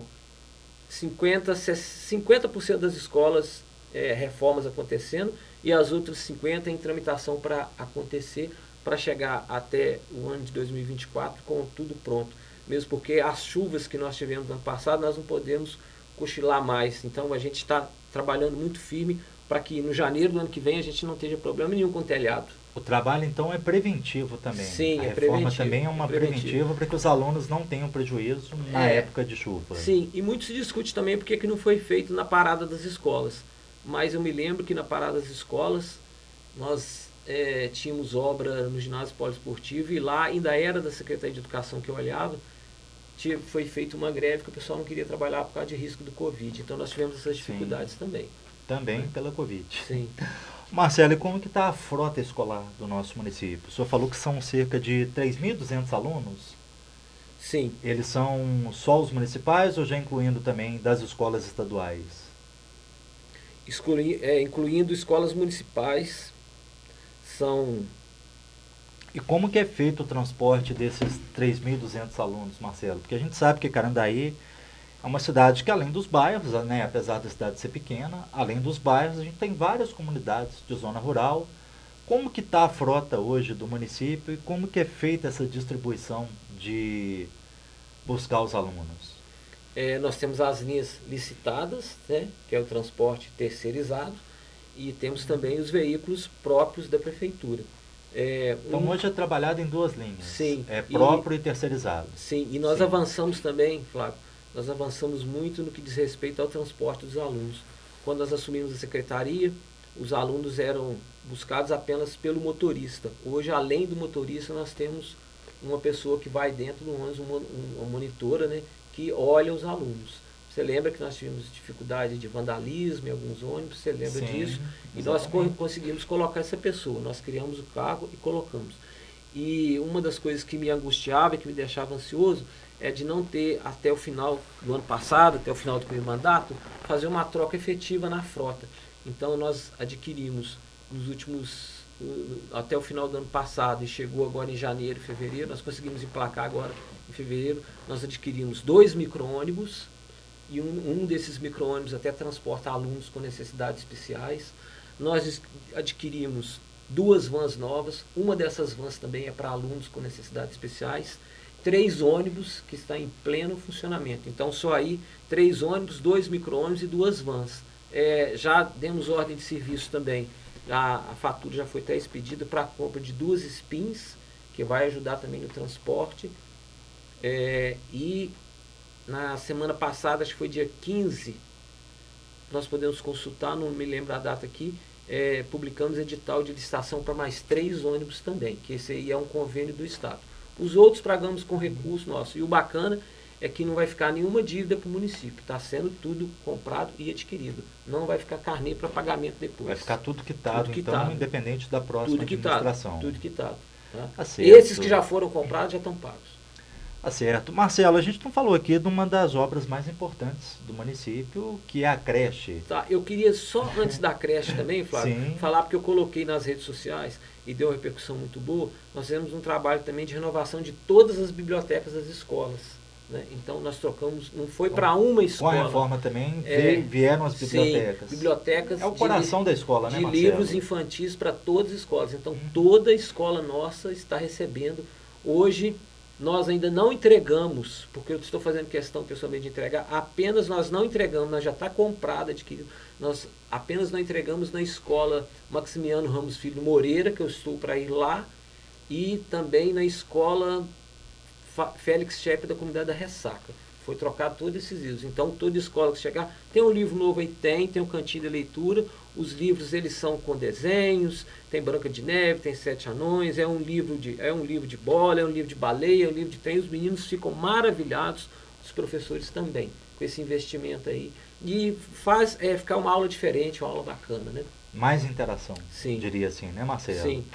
50% das escolas reformas acontecendo, e as outras 50% em tramitação para acontecer, para chegar até o ano de 2024 com tudo pronto. Mesmo porque as chuvas que nós tivemos no ano passado, nós não podemos cochilar mais. Então a gente está trabalhando muito firme para que no janeiro do ano que vem a gente não tenha problema nenhum com o telhado. O trabalho, então, é preventivo também. Sim, a é reforma preventivo. também é uma preventiva para que os alunos não tenham prejuízo na época de chuva. Sim, e muito se discute também porque que não foi feito na parada das escolas. Mas eu me lembro que na parada das escolas nós tínhamos obra no ginásio poliesportivo, e lá ainda era da Secretaria de Educação que eu olhava, foi feita uma greve que o pessoal não queria trabalhar por causa de risco do Covid. Então nós tivemos essas dificuldades também. Também pela Covid. Sim. Marcelo, e como que está a frota escolar do nosso município? O senhor falou que são cerca de 3.200 alunos? Sim. Eles são só os municipais ou já incluindo também das escolas estaduais? Incluindo escolas municipais, são... E como que é feito o transporte desses 3.200 alunos, Marcelo? Porque a gente sabe que Carandaí é uma cidade que, além dos bairros, né, apesar da cidade ser pequena, além dos bairros, a gente tem várias comunidades de zona rural. Como que está a frota hoje do município e como que é feita essa distribuição de buscar os alunos? Nós temos as linhas licitadas, né, que é o transporte terceirizado, e temos também os veículos próprios da prefeitura. Então hoje é trabalhado em duas linhas. Sim. Próprio e terceirizado. Sim, e nós avançamos também, Flávio, nós avançamos muito no que diz respeito ao transporte dos alunos. Quando nós assumimos a secretaria, os alunos eram buscados apenas pelo motorista. Hoje, além do motorista, nós temos uma pessoa que vai dentro do ônibus, uma monitora, né, que olha os alunos. Você lembra que nós tivemos dificuldade de vandalismo em alguns ônibus? Você lembra disso? E nós conseguimos colocar essa pessoa. Nós criamos o carro e colocamos. E uma das coisas que me angustiava e que me deixava ansioso é de não ter, até o final do ano passado, até o final do primeiro mandato, fazer uma troca efetiva na frota. Então, nós adquirimos nos últimos, até o final do ano passado, e chegou agora em janeiro, fevereiro, nós conseguimos emplacar agora em fevereiro, nós adquirimos 2 micro-ônibus, e um desses micro-ônibus até transporta alunos com necessidades especiais. Nós adquirimos 2 vans novas, uma dessas vans também é para alunos com necessidades especiais, 3 ônibus que está em pleno funcionamento. Então, só aí, 3 ônibus, 2 micro-ônibus e 2 vans. Já demos ordem de serviço também. A fatura já foi até expedida para a compra de 2 spins, que vai ajudar também no transporte. E na semana passada, acho que foi dia 15, nós podemos consultar, não me lembro a data aqui, publicamos edital de licitação para mais 3 ônibus também, que esse aí é um convênio do Estado. Os outros pagamos com recurso nosso. E o bacana é que não vai ficar nenhuma dívida para o município. Está sendo tudo comprado e adquirido. Não vai ficar carnê para pagamento depois. Vai ficar tudo quitado, tudo então, quitado. Independente da próxima administração. Tudo quitado. Tá? Certo. Esses que já foram comprados já estão pagos. Tá certo. Marcelo, a gente não falou aqui de uma das obras mais importantes do município, que é a creche. Tá, eu queria só antes da creche também, Flávio, Sim. falar, porque eu coloquei nas redes sociais e deu uma repercussão muito boa. Nós fizemos um trabalho também de renovação de todas as bibliotecas das escolas. Né? Então nós trocamos, não foi para uma escola. Com a reforma também vieram as bibliotecas. Sim, bibliotecas é o coração da escola, né, de Marcelo? livros infantis para todas as escolas. Então toda escola nossa está recebendo. Hoje nós ainda não entregamos, porque eu estou fazendo questão pessoalmente de entregar, apenas nós não entregamos, nós já está comprado, adquirido, nós apenas não entregamos na escola Maximiano Ramos Filho Moreira, que eu estou para ir lá, e também na escola Félix Schepe da comunidade da Ressaca. Foi trocado todos esses livros. Então, toda escola que chegar, tem um livro novo aí, tem um cantinho de leitura. Os livros, eles são com desenhos, tem Branca de Neve, tem 7 Anões, é um livro de bola, é um livro de baleia, é um livro de trem. Os meninos ficam maravilhados, os professores também, com esse investimento aí. E faz ficar uma aula diferente, uma aula bacana, né? Mais interação, sim, diria assim, né, Marcelo? Sim.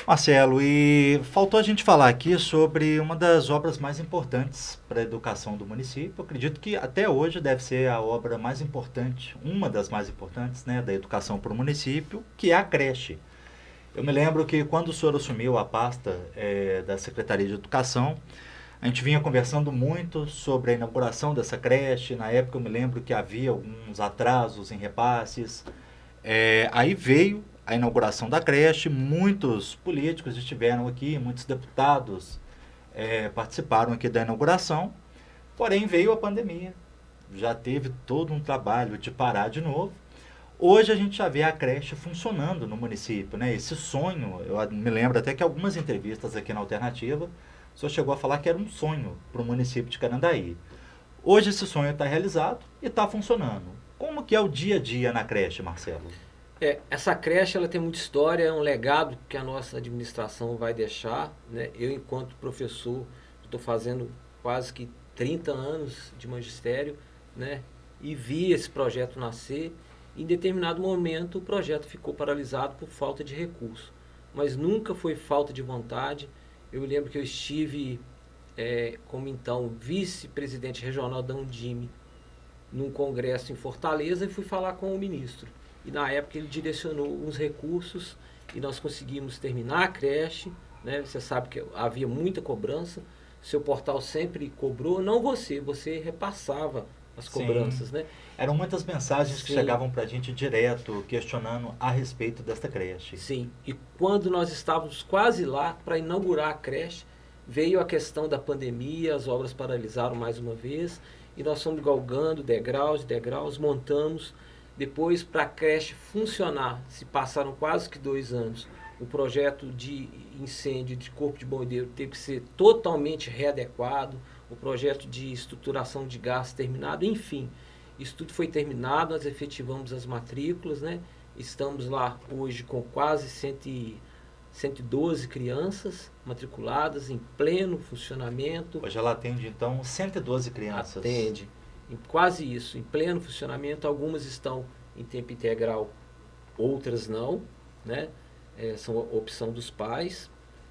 Marcelo, e faltou a gente falar aqui sobre uma das obras mais importantes para a educação do município. Eu acredito que até hoje deve ser a obra mais importante, uma das mais importantes, né, da educação para o município, que é a creche. Eu me lembro que quando o senhor assumiu a pasta da Secretaria de Educação, a gente vinha conversando muito sobre a inauguração dessa creche. Na época eu me lembro que havia alguns atrasos em repasses. Aí veio a inauguração da creche, muitos políticos estiveram aqui, muitos deputados participaram aqui da inauguração, porém veio a pandemia, já teve todo um trabalho de parar de novo. Hoje a gente já vê a creche funcionando no município, né? Esse sonho, eu me lembro até que algumas entrevistas aqui na Alternativa, o senhor chegou a falar que era um sonho para o município de Canandaí. Hoje esse sonho está realizado e está funcionando. Como que é o dia a dia na creche, Marcelo? Essa creche ela tem muita história, é um legado que a nossa administração vai deixar. Né? Eu, enquanto professor, estou fazendo quase que 30 anos de magistério, né? E vi esse projeto nascer. Em determinado momento, o projeto ficou paralisado por falta de recurso. Mas nunca foi falta de vontade. Eu lembro que eu estive como então vice-presidente regional da Undime num congresso em Fortaleza e fui falar com o ministro. E na época ele direcionou uns recursos e nós conseguimos terminar a creche. Né? Você sabe que havia muita cobrança, seu portal sempre cobrou, não você repassava as cobranças. Né? Eram muitas mensagens Sim. que chegavam para a gente direto, questionando a respeito desta creche. Sim, e quando nós estávamos quase lá para inaugurar a creche, veio a questão da pandemia, as obras paralisaram mais uma vez, e nós fomos galgando degraus, montamos. Depois, para a creche funcionar, se passaram quase que 2 anos, o projeto de incêndio de corpo de bombeiro teve que ser totalmente readequado, o projeto de estruturação de gás terminado, enfim, isso tudo foi terminado, nós efetivamos as matrículas, né? Estamos lá hoje com quase 112 crianças matriculadas em pleno funcionamento. Hoje ela atende, então, 112 crianças. Atende. Quase isso, em pleno funcionamento. Algumas estão em tempo integral, outras não, né? São opção dos pais.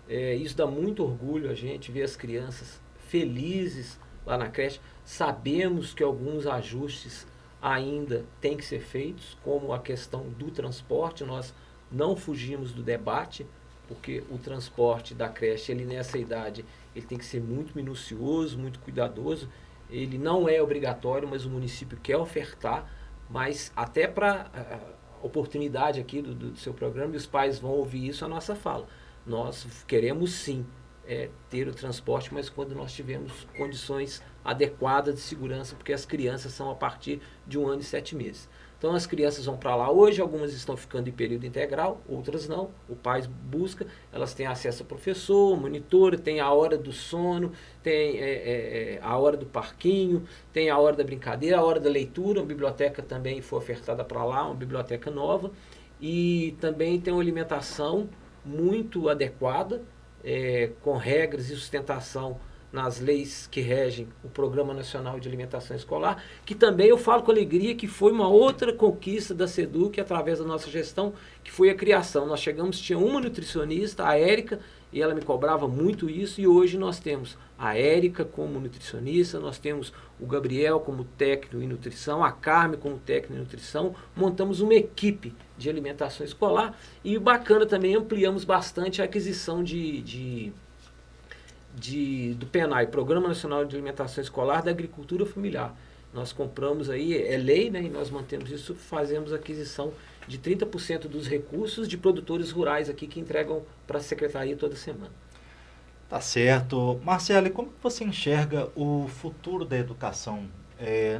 Isso dá muito orgulho a gente ver as crianças felizes lá na creche. Sabemos que alguns ajustes ainda têm que ser feitos, como a questão do transporte. Nós não fugimos do debate, porque o transporte da creche, ele nessa idade, ele tem que ser muito minucioso, muito cuidadoso. Ele não é obrigatório, mas o município quer ofertar, mas até para a oportunidade aqui do seu programa, e os pais vão ouvir isso, a nossa fala. Nós queremos sim ter o transporte, mas quando nós tivermos condições adequadas de segurança, porque as crianças são a partir de 1 ano e 7 meses. Então as crianças vão para lá hoje, algumas estão ficando em período integral, outras não. O pai busca, elas têm acesso ao professor, monitor, tem a hora do sono, tem a hora do parquinho, tem a hora da brincadeira, a hora da leitura. A biblioteca também foi ofertada para lá, uma biblioteca nova. E também tem uma alimentação muito adequada, com regras e sustentação nas leis que regem o Programa Nacional de Alimentação Escolar, que também eu falo com alegria que foi uma outra conquista da SEDUC através da nossa gestão, que foi a criação. Nós chegamos, tinha uma nutricionista, a Érica, e ela me cobrava muito isso, e hoje nós temos a Érica como nutricionista, nós temos o Gabriel como técnico em nutrição, a Carmen como técnico em nutrição, montamos uma equipe de alimentação escolar, e bacana também, ampliamos bastante a aquisição do PNAE, Programa Nacional de Alimentação Escolar da Agricultura Familiar. Nós compramos aí, é lei, né, e nós mantemos isso, fazemos aquisição de 30% dos recursos de produtores rurais aqui que entregam para a Secretaria toda semana. Tá certo. Marcelo, e como você enxerga o futuro da educação,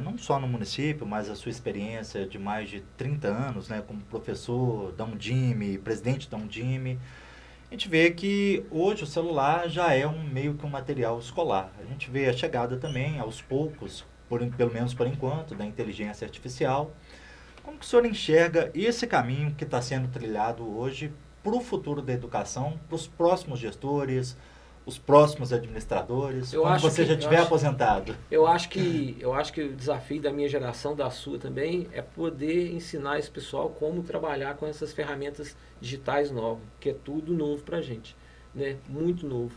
não só no município, mas a sua experiência de mais de 30 anos, né, como professor da Undime, presidente da Undime? A gente vê que hoje o celular já é meio que um material escolar. A gente vê a chegada também, aos poucos, pelo menos por enquanto, da inteligência artificial. Como que o senhor enxerga esse caminho que está sendo trilhado hoje para o futuro da educação, para os próximos gestores, os próximos administradores, quando você já estiver aposentado? Eu acho que o desafio da minha geração, da sua também, é poder ensinar esse pessoal como trabalhar com essas ferramentas digitais novas, que é tudo novo para a gente, né? Muito novo.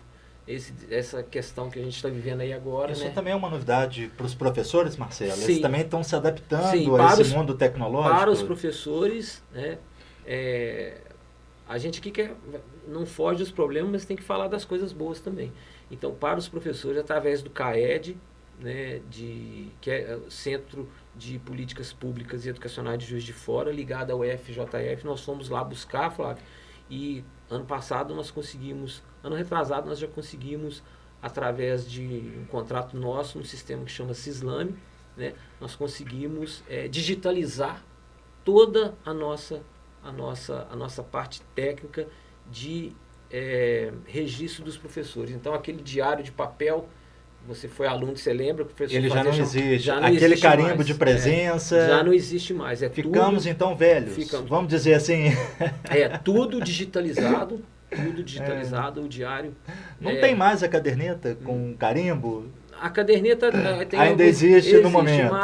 Essa questão que a gente está vivendo aí agora. Isso, né, também é uma novidade para os professores, Marcelo? Sim. Eles também estão se adaptando a esse mundo tecnológico? Para os professores, né, a gente aqui não foge dos problemas, mas tem que falar das coisas boas também. Então, para os professores, através do CAED, né, que é o Centro de Políticas Públicas e Educacionais de Juiz de Fora, ligado ao FJF, nós fomos lá buscar, Flávio, e ano passado nós conseguimos, ano retrasado nós já conseguimos, através de um contrato nosso, um sistema que chama Cislame, né, nós conseguimos digitalizar toda a nossa parte técnica de registro dos professores. Então, aquele diário de papel, você foi aluno, você lembra? Professor, ele já não existe. Já não aquele existe carimbo mais. De presença. Já não existe mais. Ficamos tudo, então velhos. Vamos dizer assim. Tudo digitalizado. Tudo digitalizado, o diário. Não tem mais a caderneta com carimbo? A caderneta ainda existe no momento.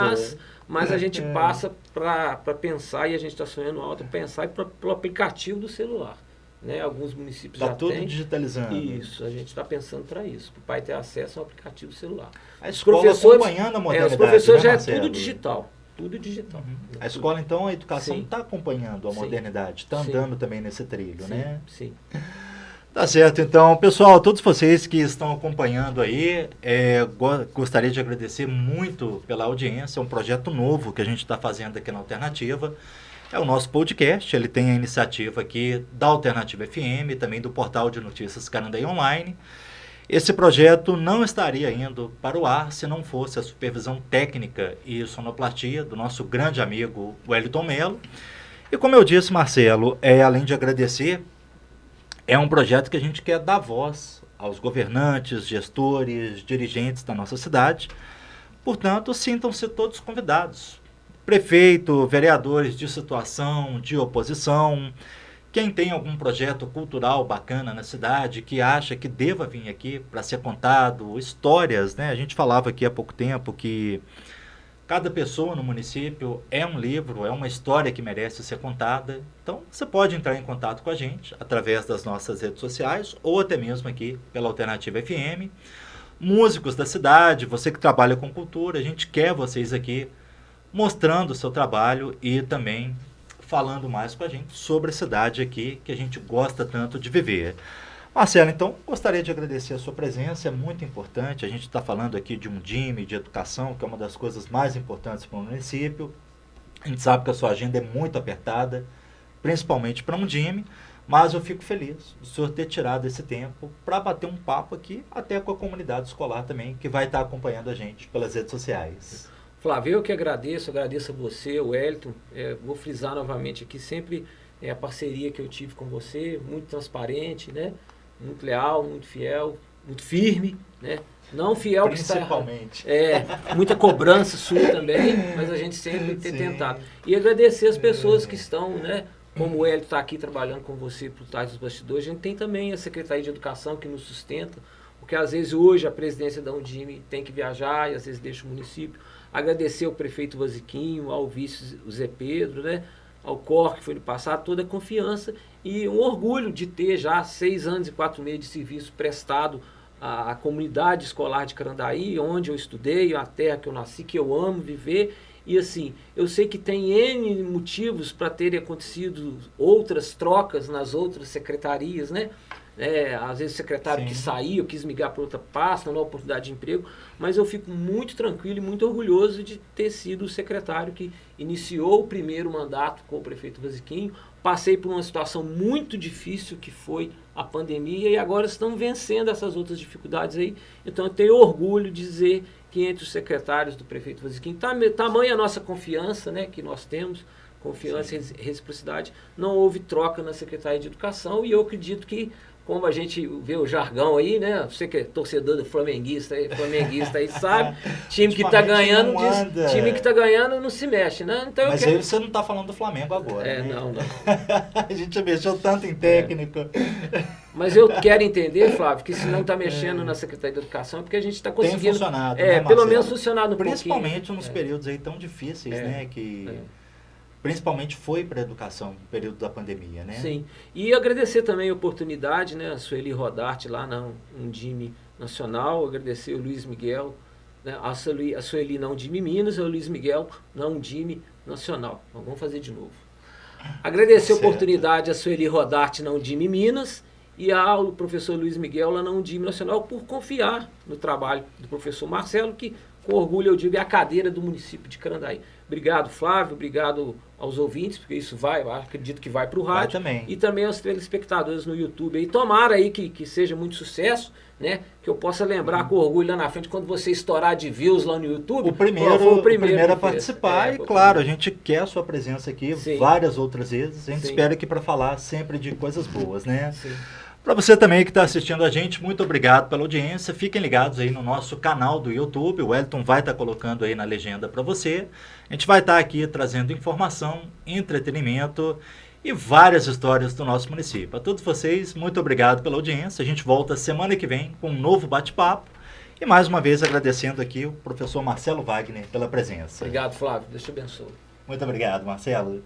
Mas a gente passa para pensar, e a gente está sonhando alto, pensar pelo aplicativo do celular. Né? Alguns municípios já têm. Está tudo digitalizando. Isso, a gente está pensando para isso, para o pai ter acesso ao aplicativo do celular. A escola acompanhando a modernidade. Os professores, né, já é tudo digital. Tudo digital. A escola, então, a educação está acompanhando a modernidade, está andando também nesse trilho, né? Sim. Tá certo, então, pessoal, todos vocês que estão acompanhando aí, gostaria de agradecer muito pela audiência. É um projeto novo que a gente está fazendo aqui na Alternativa. É o nosso podcast, ele tem a iniciativa aqui da Alternativa FM, também do portal de notícias Canandaí Online. Esse projeto não estaria indo para o ar se não fosse a supervisão técnica e sonoplastia do nosso grande amigo Wellington Melo. E como eu disse, Marcelo, além de agradecer, é um projeto que a gente quer dar voz aos governantes, gestores, dirigentes da nossa cidade. Portanto, sintam-se todos convidados. Prefeito, vereadores de situação, de oposição, quem tem algum projeto cultural bacana na cidade, que acha que deva vir aqui para ser contado, histórias, né? A gente falava aqui há pouco tempo que cada pessoa no município é um livro, é uma história que merece ser contada. Então, você pode entrar em contato com a gente através das nossas redes sociais ou até mesmo aqui pela Alternativa FM. músicos da cidade, você que trabalha com cultura, a gente quer vocês aqui mostrando o seu trabalho e também falando mais com a gente sobre a cidade aqui que a gente gosta tanto de viver. Marcelo, então, gostaria de agradecer a sua presença, é muito importante, a gente está falando aqui de um DIME, de educação, que é uma das coisas mais importantes para o município. A gente sabe que a sua agenda é muito apertada, principalmente para um DIME, mas eu fico feliz do senhor ter tirado esse tempo para bater um papo aqui, até com a comunidade escolar também, que vai estar acompanhando a gente pelas redes sociais. Flávio, eu que agradeço a você, o Wellington. Vou frisar novamente aqui sempre a parceria que eu tive com você, muito transparente, né? Muito leal, muito fiel, muito firme, né? Não fiel que está principalmente. Muita cobrança sua também, mas a gente sempre tem tentado. E agradecer as pessoas que estão, né? Como o Hélio está aqui trabalhando com você por trás dos bastidores, a gente tem também a Secretaria de Educação que nos sustenta, porque às vezes hoje a presidência da Undime tem que viajar e às vezes deixa o município. Agradecer ao prefeito Vaziquinho, ao vice o Zé Pedro, né? Ao COR, que foi no passado, toda a confiança e um orgulho de ter já 6 anos e 4 meses de serviço prestado à comunidade escolar de Carandaí, onde eu estudei, a terra que eu nasci, que eu amo viver. E assim, eu sei que tem N motivos para terem acontecido outras trocas nas outras secretarias, né? Às vezes o secretário que saiu, quis migrar para outra pasta, uma oportunidade de emprego, mas eu fico muito tranquilo e muito orgulhoso de ter sido o secretário que iniciou o primeiro mandato com o prefeito Vaziquinho. Passei por uma situação muito difícil que foi a pandemia e agora estão vencendo essas outras dificuldades aí. Então eu tenho orgulho de dizer que entre os secretários do prefeito Vaziquinho, tamanha a nossa confiança, né, que nós temos, confiança e reciprocidade, não houve troca na Secretaria de Educação e eu acredito que, como a gente vê o jargão aí, né? Você que é torcedor do flamenguista aí sabe, time que tá ganhando, time que tá ganhando não se mexe, né? Então mas aí você não tá falando do Flamengo agora, né? Não. A gente mexeu tanto em técnico. Mas eu quero entender, Flávio, que se não está mexendo na Secretaria de Educação é porque a gente está conseguindo... Tem funcionado, né, pelo menos funcionado um principalmente pouquinho. nos períodos aí tão difíceis, né? Principalmente foi para a educação, no período da pandemia, né? Sim. E agradecer também a oportunidade, né? A Sueli Rodarte lá na Undime Nacional, agradecer o Luiz Miguel, né? A Sueli na Undime Minas e o Luiz Miguel na Undime Nacional. Então, vamos fazer de novo. Agradecer a oportunidade a Sueli Rodarte na Undime Minas e ao professor Luiz Miguel lá na Undime Nacional por confiar no trabalho do professor Marcelo, que com orgulho eu digo é a cadeira do município de Carandaí. Obrigado, Flávio, obrigado aos ouvintes, porque isso acredito que vai para o rádio. Também. E também aos telespectadores no YouTube. E tomara aí que seja muito sucesso, né? Que eu possa lembrar com orgulho lá na frente, quando você estourar de views lá no YouTube. O primeiro a participar. E claro, a gente quer a sua presença aqui várias outras vezes. A gente espera aqui para falar sempre de coisas boas, né? Sim. Para você também que está assistindo a gente, muito obrigado pela audiência. Fiquem ligados aí no nosso canal do YouTube. O Wellington vai estar colocando aí na legenda para você. A gente vai estar aqui trazendo informação, entretenimento e várias histórias do nosso município. A todos vocês, muito obrigado pela audiência. A gente volta semana que vem com um novo bate-papo. E mais uma vez agradecendo aqui o professor Marcelo Wagner pela presença. Obrigado, Flávio. Deus te abençoe. Muito obrigado, Marcelo.